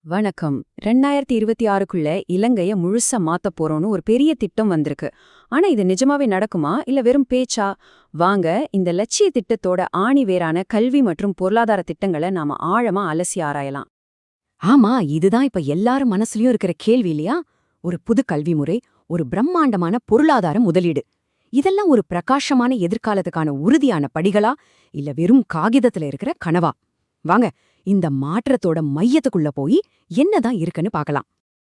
வணக்கம். 2026க்குள்ள இலங்கைய முழுசா மாத்தப் போறோம்னு ஒரு பெரிய திட்டம் வந்திருக்கு. ஆனா இது நிஜமாவே நடக்குமா இல்ல வெறும் பேச்சா? வாங்க இந்த லட்சிய திட்டத்தோட ஆணிவேரான கல்வி மற்றும் பொருளாதார திட்டங்களை நாம ஆழமா அலசி ஆராயலாம். ஆமா, இதுதான் இப்ப எல்லாரும் மனசுலயும் இருக்கிற கேள்வி இல்லையா? ஒரு புது கல்வி முறை, ஒரு பிரம்மாண்டமான பொருளாதார முதலீடு. இதெல்லாம் ஒரு பிரகாசமான எதிர்காலத்துக்கான உறுதியான படிகளா இல்ல வெறும் காகிதத்துல இருக்கிற கனவா? வாங்க இந்த மாற்றத்தோட மையத்துக்குள்ள போய் என்னதான் இருக்குன்னு பார்க்கலாம்.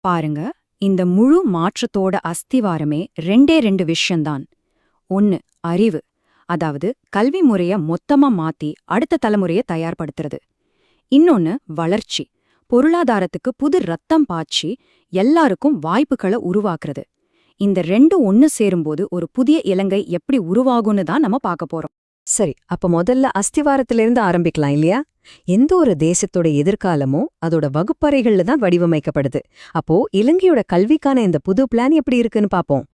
பாருங்க, இந்த முழு மாற்றத்தோட அஸ்திவாரமே ரெண்டு விஷயம்தான். ஒன்னு, அறிவு. அதாவது கல்வி முறைய மொத்தமா மாத்தி அடுத்த தலைமுறைய தயார்படுத்துறது. இன்னொன்னு வளர்ச்சி. பொருளாதாரத்துக்கு புது ரத்தம் பாய்ச்சி எல்லாருக்கும் வாய்ப்புகளை உருவாக்குறது. இந்த ரெண்டும் ஒன்னு சேரும்போது ஒரு புதிய இலங்கை எப்படி உருவாகும்னு தான் நம்ம பார்க்க போறோம். சரி, அப்ப முதல்ல அஸ்திவாரத்திலிருந்து ஆரம்பிக்கலாம் இல்லையா? எந்த ஒரு தேசத்தோட எதிர்காலமோ அதோட வகுப்பறைகள்ல தான் வடிவமைக்கப்படுது. அப்போ இலங்கையோட கல்விக்கான இந்த புது பிளான் எப்படி இருக்குன்னு பாப்போம்.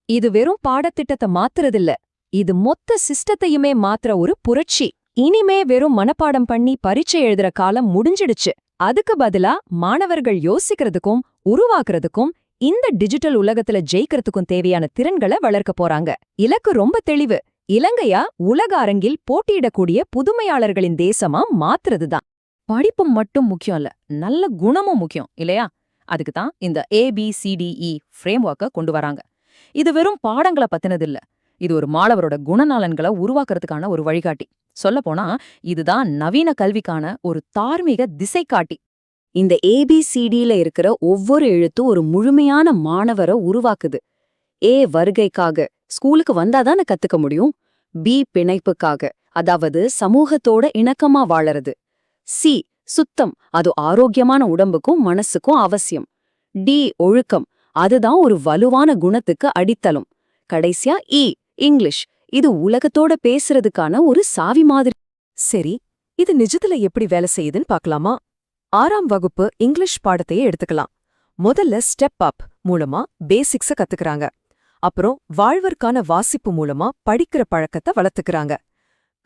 இது வெறும் பாடத்திட்டத்தை மாத்துறதில்ல, இது மொத்த சிஸ்டத்தையுமே மாத்துற ஒரு புரட்சி. இனிமே வெறும் மனப்பாடம் பண்ணி பரீட்சை எழுதுற காலம் முடிஞ்சிடுச்சு. அதுக்கு பதிலா மாணவர்கள் யோசிக்கிறதுக்கும் உருவாக்குறதுக்கும் இந்த டிஜிட்டல் உலகத்துல ஜெயிக்கிறதுக்கும் தேவையான திறன்களை வளர்க்க போறாங்க. இலக்கு ரொம்ப தெளிவு. இலங்கையா உலக அரங்கில் போட்டியிடக்கூடிய புதுமையாளர்களின் தேசமா மாத்துறதுதான். படிப்பும் மட்டும் முக்கியம் இல்ல, நல்ல குணமும் முக்கியம் இல்லையா? அதுக்கு தான் இந்த ABCDE ஃப்ரேம்வொர்க்க கொண்டு வராங்க. இது வெறும் பாடங்களை பத்தினது இல்ல, இது ஒரு மாணவரோட குணநலன்களை உருவாக்குறதுக்கான ஒரு வழிகாட்டி. சொல்லப்போனா இதுதான் நவீன கல்விக்கான ஒரு தார்மீக திசைகாட்டி. இந்த ABCDல இருக்கிற ஒவ்வொரு எழுத்தும் ஒரு முழுமையான மாணவரை உருவாக்குது. A வருகைக்காக, ஸ்கூலுக்கு வந்தாதானே கத்துக்க முடியும். B பிணைப்புக்காக, அதாவது சமூகத்தோட இணக்கமா வாழறது. C சுத்தம், அது ஆரோக்கியமான உடம்புக்கும் மனசுக்கும் அவசியம். D ஒழுக்கம், அதுதான் ஒரு வலுவான குணத்துக்கு அடித்தளம். கடைசியா E இங்கிலீஷ், இது உலகத்தோட பேசுறதுக்கான ஒரு சாவி மாதிரி. சரி, இது நிஜத்துல எப்படி வேலை செய்யுதுன்னு பார்க்கலாமா? 6ஆம் வகுப்பு இங்கிலீஷ் பாடத்தையே எடுத்துக்கலாம். முதல்ல ஸ்டெப் அப் மூலமா பேசிக்ஸ கத்துக்கறாங்க. அப்புறம் வாழ்வர்க்கான வாசிப்பு மூலமா படிக்கிற பழக்கத்தை வளர்த்துக்கறாங்க.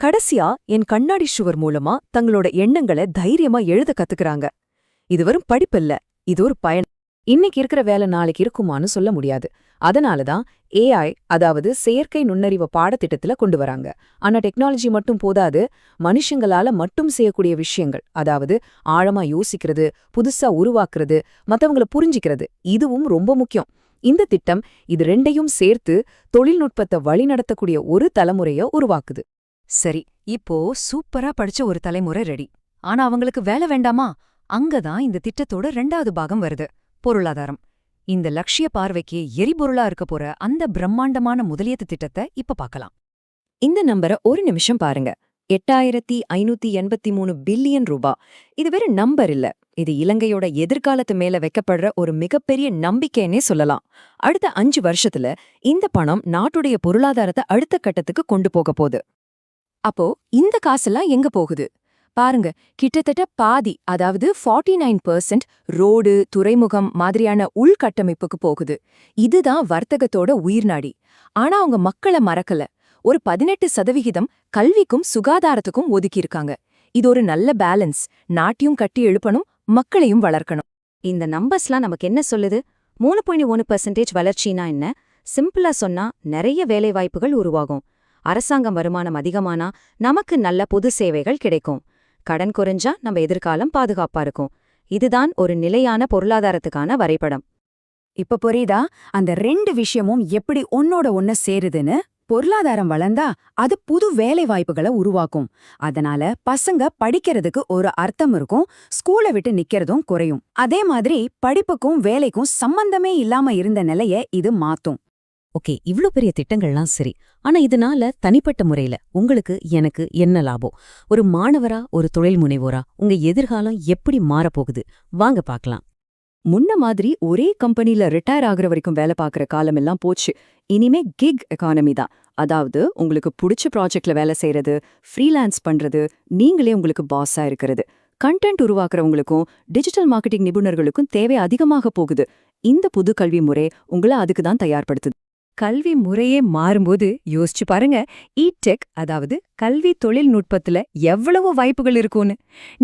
கடைசியா என் கண்ணாடி சுவர் மூலமா தங்களோட எண்ணங்களை தைரியமா எழுத கத்துக்கறாங்க. இது வெறும் படிப்பில்ல, இது ஒரு பயணம். இன்னைக்கு இருக்கிற வேலை நாளைக்கு இருக்குமான்னு சொல்ல முடியாது. அதனாலதான் AI, அதாவது செயற்கை நுண்ணறிவு பாடத்திட்டத்துல கொண்டு வராங்க. ஆனா டெக்னாலஜி மட்டும் போதாது, மனுஷங்களால மட்டும் செய்யக்கூடிய விஷயங்கள், அதாவது ஆழமா யோசிக்கிறது, புதுசா உருவாக்குறது, மத்தவங்கள புரிஞ்சிக்கிறது, இதுவும் ரொம்ப முக்கியம். இந்த திட்டம் இது ரெண்டையும் சேர்த்து தொழில்நுட்பத்தை வழிநடத்தக்கூடிய ஒரு தலைமுறைய உருவாக்குது. சரி, இப்போ சூப்பரா படிச்ச ஒரு தலைமுறை ரெடி. ஆனா அவங்களுக்கு வேலை வேண்டாமா? அங்கதான் இந்த திட்டத்தோட 2வது பாகம் வருது, பொருளாதாரம். இந்த லட்சிய பார்வைக்கு எரிபொருளா இருக்க போற அந்த பிரம்மாண்டமான முதலியத்து திட்டத்தை இப்ப பார்க்கலாம். இந்த நம்பரை ஒரு நிமிஷம் பாருங்க. 8583 பில்லியன் ரூபா. இது வெறும் நம்பர் இல்ல, இது இலங்கையோட எதிர்காலத்து மேல வைக்கப்படுற ஒரு மிகப்பெரிய நம்பிக்கைன்னே சொல்லலாம். அடுத்த 5 வருஷத்துல இந்த பணம் நாட்டுடைய பொருளாதாரத்தை அடுத்த கட்டத்துக்கு கொண்டு போக போகுது. அப்போ இந்த காசெல்லாம் எங்க போகுது? பாருங்க, கிட்டத்தட்ட பாதி, அதாவது 49% ரோடு, துறைமுகம் மாதிரியான உள்கட்டமைப்புக்கு போகுது. இதுதான் வர்த்தகத்தோட உயிர்நாடி. ஆனா அவங்க மக்களை மறக்கல. ஒரு 18% கல்விக்கும் சுகாதாரத்துக்கும் ஒதுக்கியிருக்காங்க. இது ஒரு நல்ல பேலன்ஸ். நாட்டையும் கட்டி எழுப்பணும், மக்களையும் வளர்க்கணும். இந்த நம்பர்ஸ்லாம் நமக்கு என்ன சொல்லுது? 3.1% வளர்ச்சினா என்ன? சிம்பிளா சொன்னா நிறைய வேலைவாய்ப்புகள் உருவாகும். அரசாங்கம் வருமானம் அதிகமானா நமக்கு நல்ல பொது சேவைகள் கிடைக்கும். கடன் குறைஞ்சா நம்ம எதிர்காலம் பாதுகாப்பா இருக்கும். இதுதான் ஒரு நிலையான பொருளாதாரத்துக்கான வரைபடம். இப்ப புரியுதா அந்த 2 விஷயமும் எப்படி ஒன்னோட ஒன்னு சேருதுன்னு? பொருளாதாரம் வளர்ந்தா அது புது வேலை வாய்ப்புகளை உருவாக்கும். அதனால பசங்க படிக்கிறதுக்கு ஒரு அர்த்தம் இருக்கும், ஸ்கூலை விட்டு நிக்கிறதும் குறையும். அதே மாதிரி படிப்புக்கும் வேலைக்கும் சம்பந்தமே இல்லாம இருந்த நிலைய இது மாத்தும். ஓகே, இவ்ளோ பெரிய திட்டங்கள்லாம் சரி. ஆனா இதனால தனிப்பட்ட முறையில உங்களுக்கு எனக்கு என்ன லாபம்? ஒரு மாணவரா, ஒரு தொழில் முனைவோரா உங்க எதிர்காலம் எப்படி மாறப்போகுது? வாங்க பார்க்கலாம். முன்ன மாதிரி ஒரே கம்பெனில ரிட்டையர் ஆகுற வரைக்கும் வேலை பார்க்குற காலமெல்லாம் போச்சு. இனிமே கிக் எக்கானமி தான். அதாவது உங்களுக்கு பிடிச்ச ப்ராஜெக்ட்ல வேலை செய்யறது, ஃப்ரீலான்ஸ் பண்றது, நீங்களே உங்களுக்கு பாஸா இருக்கிறது. கண்டென்ட் உருவாக்குறவங்களுக்கும் டிஜிட்டல் மார்க்கெட்டிங் நிபுணர்களுக்கும் தேவை அதிகமாக போகுது. இந்த புது கல்வி முறை உங்களை அதுக்கு தான் தயார்படுத்துது. கல்வி முறையே மாறும்போது யோசிச்சு பாருங்க, டெக் அதாவது கல்வி தொழில்நுட்பத்துல எவ்வளவு வாய்ப்புகள் இருக்கும்னு.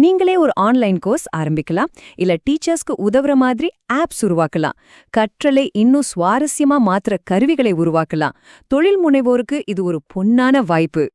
நீங்களே ஒரு ஆன்லைன் கோர்ஸ் ஆரம்பிக்கலாம், இல்ல டீச்சர்ஸ்க்கு உதவுற மாதிரி ஆப்ஸ் உருவாக்கலாம், கற்றலை இன்னும் சுவாரஸ்யமா மாத்துற கருவிகளை உருவாக்கலாம். தொழில் முனைவோருக்கு இது ஒரு பொன்னான வாய்ப்பு.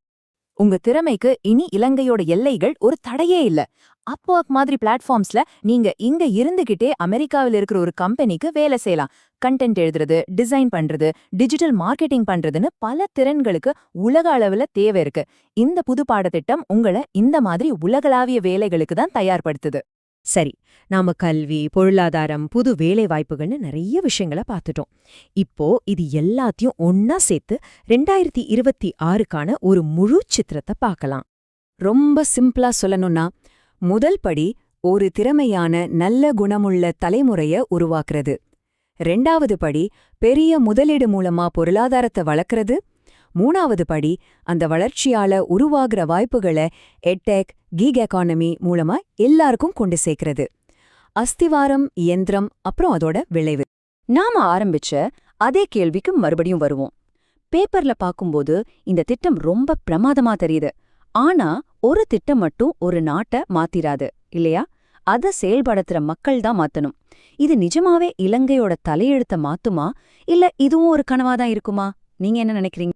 உங்க திறமைக்கு இனி இலங்கையோட எல்லைகள் ஒரு தடையே இல்ல. அப்வொர்க் மாதிரி பிளாட்ஃபார்ம்ஸ்ல நீங்க இங்க இருந்துகிட்டே அமெரிக்காவில் இருக்கிற ஒரு கம்பெனிக்கு வேலை செய்யலாம். கண்டென்ட் எழுதுறது, டிசைன் பண்றது, டிஜிட்டல் மார்க்கெட்டிங் பண்றதுன்னு பல திறன்களுக்கு உலக அளவுல தேவை இருக்கு. இந்த புது பாடத்திட்டம் உங்களை இந்த மாதிரி உலகளாவிய வேலைகளுக்கு தான் தயார்படுத்துது. சரி, நாம கல்வி, பொருளாதாரம், புது வேலை வாய்ப்புகள்னு நிறைய விஷயங்களை பார்த்துட்டோம். இப்போ இது எல்லாத்தையும் ஒன்னா சேர்த்து 2026க்கான ஒரு முழு சித்திரத்தை பார்க்கலாம். ரொம்ப சிம்பிளா சொல்லணும்னா, முதல் படி ஒரு திறமையான நல்ல குணமுள்ள தலைமுறைய உருவாக்குறது. 2வது படி பெரிய முதலீடு மூலமா பொருளாதாரத்தை வளர்க்கறது. 3வது படி அந்த வளர்ச்சியால உருவாகிற வாய்ப்புகளை எட்டெக், கீக் எக்கானமி மூலமா எல்லாருக்கும் கொண்டு சேர்க்கிறது. அஸ்திவாரம், இயந்திரம், அப்புறம் அதோட விளைவு. நாம ஆரம்பிச்ச அதே கேள்விக்கு மறுபடியும் வருவோம். பேப்பர்ல பாக்கும்போது இந்த திட்டம் ரொம்ப பிரமாதமா தெரியுது. ஆனா ஒரு திட்டம் மட்டும் ஒரு நாட்டை மாத்திராது இல்லையா? அத செயல்படுத்துற மக்கள் தான் மாத்தணும். இது நிஜமாவே இலங்கையோட தலையெழுத்த மாத்துமா, இல்ல இதுவும் ஒரு கனவாதான் இருக்குமா? நீங்க என்ன நினைக்கிறீங்க?